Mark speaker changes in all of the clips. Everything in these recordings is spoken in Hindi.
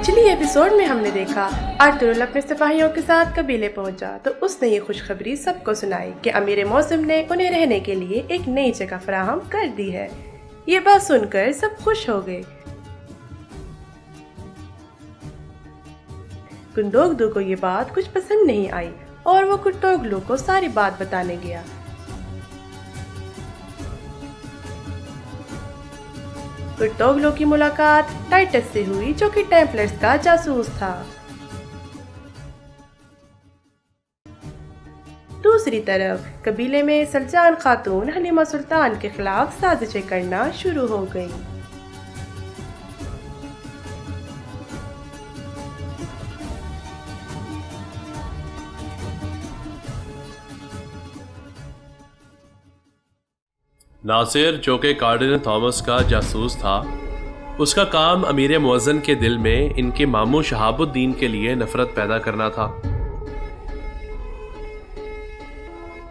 Speaker 1: पिछली एपिसोड में हमने देखा अर्तुगरुल अपने सिपाहियों के साथ कबीले पहुंचा तो उसने ये खुशखबरी सबको सुनाई कि अमीर मौसम ने उन्हें रहने के लिए एक नई जगह फराहम कर दी है। ये बात सुनकर सब खुश हो गए। गुंदोगदू को ये बात कुछ पसंद नहीं आई और वो कुर्तोगलू को सारी बात बताने गया। कुर्तोगलू की मुलाकात टाइटस से हुई जो कि टेम्पलर्स का जासूस था। दूसरी तरफ कबीले में सल्जान खातून हलीमा सुल्तान के खिलाफ साजिशें करना शुरू हो गईं।
Speaker 2: नासिर, जो कि कार्डिनल थॉमस का जासूस था, उसका काम अमीर मुअज़्ज़न के दिल में इनके मामू शहाबुद्दीन के लिए नफरत पैदा करना था।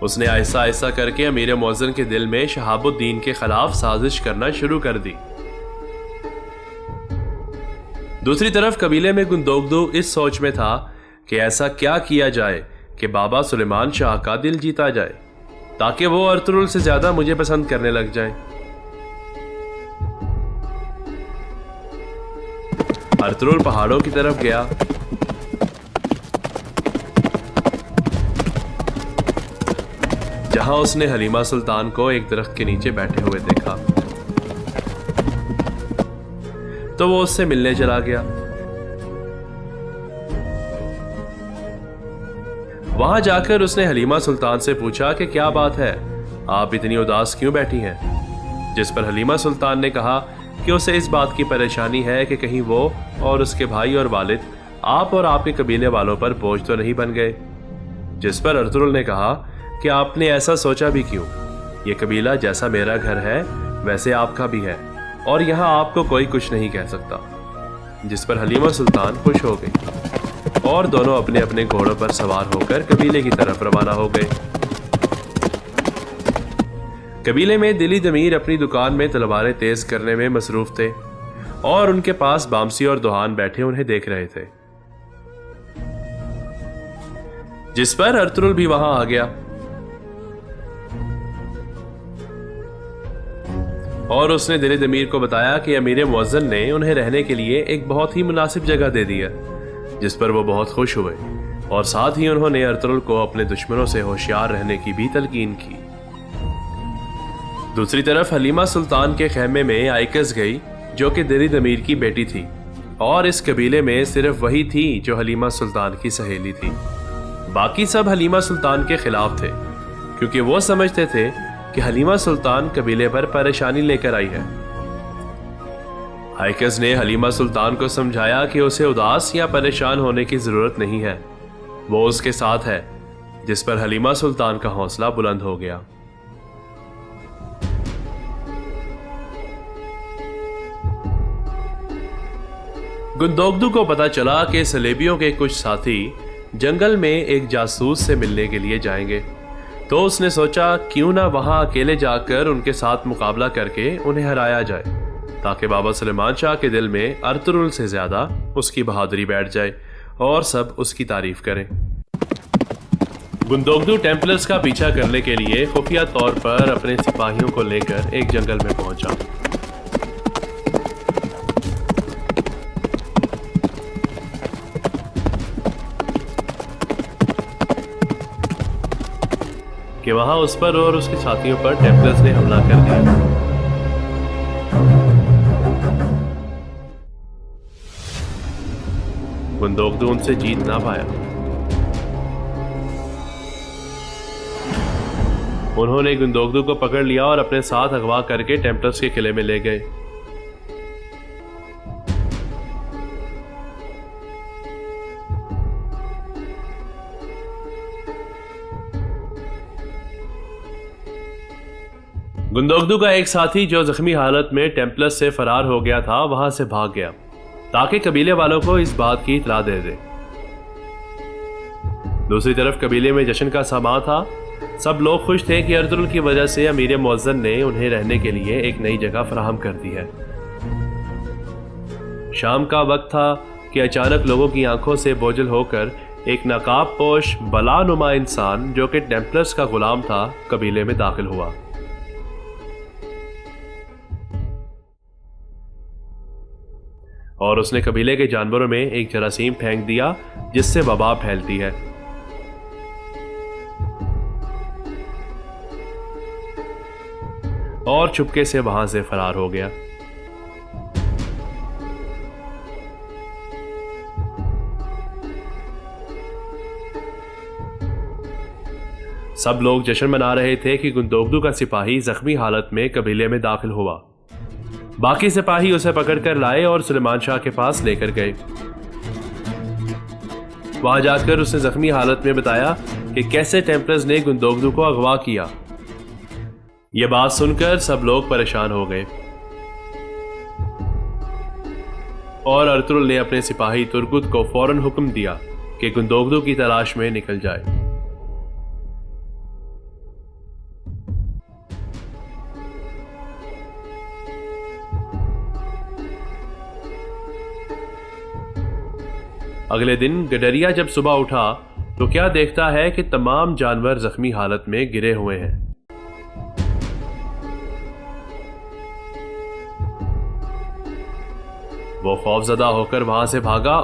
Speaker 2: उसने ऐसा ऐसा करके अमीर मुअज़्ज़न के दिल में शहाबुद्दीन के खिलाफ साजिश करना शुरू कर दी। दूसरी तरफ कबीले में गुंदोगदू इस सोच में था कि ऐसा क्या किया जाए कि बाबा सुलेमान शाह का दिल जीता जाए ताकि वो अर्तुगरुल से ज्यादा मुझे पसंद करने लग जाए। अर्तुगरुल पहाड़ों की तरफ गया। जहां उसने हलीमा सुल्तान को एक दरख्त के नीचे बैठे हुए देखा तो वो उससे मिलने चला गया। वहां जाकर उसने हलीमा सुल्तान से पूछा कि क्या बात है, आप इतनी उदास क्यों बैठी हैं? जिस पर हलीमा सुल्तान ने कहा कि उसे इस बात की परेशानी है कि कहीं वो और उसके भाई और वालिद आप और आपके कबीले वालों पर बोझ तो नहीं बन गए। जिस पर अर्तुगरुल ने कहा कि आपने ऐसा सोचा भी क्यों? ये कबीला जैसा मेरा घर है वैसे आपका भी है और यहाँ आपको कोई कुछ नहीं कह सकता। जिस पर हलीमा सुल्तान खुश हो गई और दोनों अपने अपने घोड़ों पर सवार होकर कबीले की तरफ रवाना हो गए। कबीले में दिली दमीर अपनी दुकान में तलवारें तेज करने में मसरूफ थे और उनके पास बामसी और दुहान बैठे उन्हें देख रहे थे। जिस पर अर्तुगरुल भी वहां आ गया और उसने दिली दमीर को बताया कि अमीर मुअज़्ज़न ने उन्हें रहने के लिए एक बहुत ही मुनासिब जगह दे दी है। जिस पर वो बहुत खुश हुए और साथ ही उन्होंने अर्तुगरुल को अपने दुश्मनों से होशियार रहने की भी तलकीन की। दूसरी तरफ हलीमा सुल्तान के खेमे में आइकस गई जो कि दिली दमीर की बेटी थी और इस कबीले में सिर्फ वही थी जो हलीमा सुल्तान की सहेली थी। बाकी सब हलीमा सुल्तान के खिलाफ थे क्योंकि वो समझते थे कि हलीमा सुल्तान कबीले पर परेशानी लेकर आई है। आइकस ने हलीमा सुल्तान को समझाया कि उसे उदास या परेशान होने की जरूरत नहीं है, वो उसके साथ है। जिस पर हलीमा सुल्तान का हौसला बुलंद हो गया। गुंदोगदू को पता चला कि सलेबियों के कुछ साथी जंगल में एक जासूस से मिलने के लिए जाएंगे, तो उसने सोचा क्यों ना वहां अकेले जाकर उनके साथ मुकाबला करके उन्हें हराया जाए ताकि बाबा सुलेमान शाह के दिल में अर्तुगरुल से ज्यादा उसकी बहादुरी बैठ जाए और सब उसकी तारीफ करें। गुंदोगदू टेम्पलर्स का पीछा करने के लिए खुफिया तौर पर अपने सिपाहियों को लेकर एक जंगल में पहुंचा। कि वहां उस पर और उसके साथियों पर टेम्पलर्स ने हमला कर दिया। गुंदोगदू उनसे जीत ना पाया। उन्होंने गुंदोगदू को पकड़ लिया और अपने साथ अगवा करके टेम्पलर्स के किले में ले गए। गुंदोगदू का एक साथी जो जख्मी हालत में टेम्पलर्स से फरार हो गया था वहां से भाग गया ताकि कबीले वालों को इस बात की इत्तला दे दे। दूसरी तरफ कबीले में जश्न का समा था। सब लोग खुश थे कि अर्तुगरुल की वजह से अमीर मुअज़्ज़न ने उन्हें रहने के लिए एक नई जगह फराहम कर दी है। शाम का वक्त था कि अचानक लोगों की आंखों से बोझल होकर एक नकाबपोश बलानुमा इंसान जो कि टेम्पलर्स का गुलाम था कबीले में दाखिल हुआ। और उसने कबीले के जानवरों में एक जरासीम फेंक दिया जिससे वबा फैलती है। और चुपके से वहां से फरार हो गया। सब लोग जश्न मना रहे थे कि गुंदोगदू का सिपाही जख्मी हालत में कबीले में दाखिल हुआ। बाकी सिपाही उसे पकड़कर लाए और सुलेमान शाह के पास लेकर गए। वहां जाकर उसने जख्मी हालत में बताया कि कैसे टेम्पलर्स ने गुंदोगदू को अगवा किया। यह बात सुनकर सब लोग परेशान हो गए और अर्तुरुल ने अपने सिपाही तुर्गुत को फौरन हुक्म दिया कि गुंदोगदू की तलाश में निकल जाए। अगले दिन गडरिया जब सुबह उठा तो क्या देखता है कि तमाम जानवर जख्मी हालत में गिरे हुए हैं। वो खौफजदा होकर वहां से भागा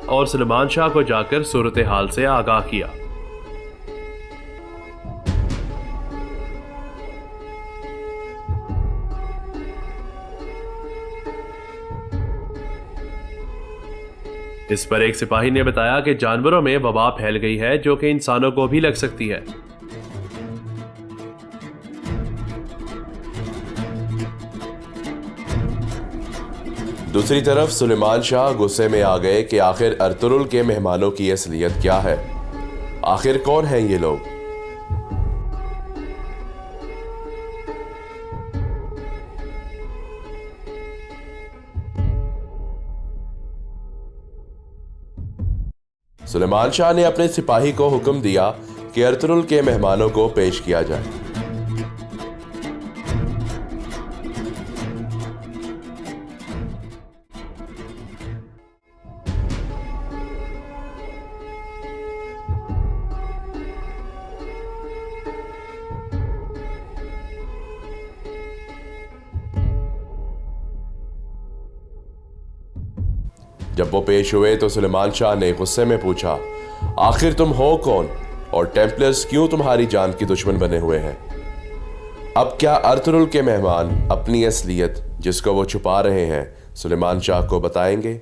Speaker 2: और सुलेमान शाह को जाकर सूरत हाल से आगाह किया। इस पर एक सिपाही ने बताया कि जानवरों में वबा फैल गई है जो कि इंसानों को भी लग सकती है।
Speaker 3: दूसरी तरफ सुलेमान शाह गुस्से में आ गए कि आखिर अर्तुरुल के मेहमानों की असलियत क्या है, आखिर कौन हैं ये लोग। सुलेमान शाह ने अपने सिपाही को हुक्म दिया कि अर्तुरुल के मेहमानों को पेश किया जाए। जब वो पेश हुए तो सुलेमान शाह ने गुस्से में पूछा, आखिर तुम हो कौन और टेम्पलर्स क्यों तुम्हारी जान की दुश्मन बने हुए हैं। अब क्या अर्तुरुल के मेहमान अपनी असलियत जिसको वो छुपा रहे हैं सुलेमान शाह को बताएंगे।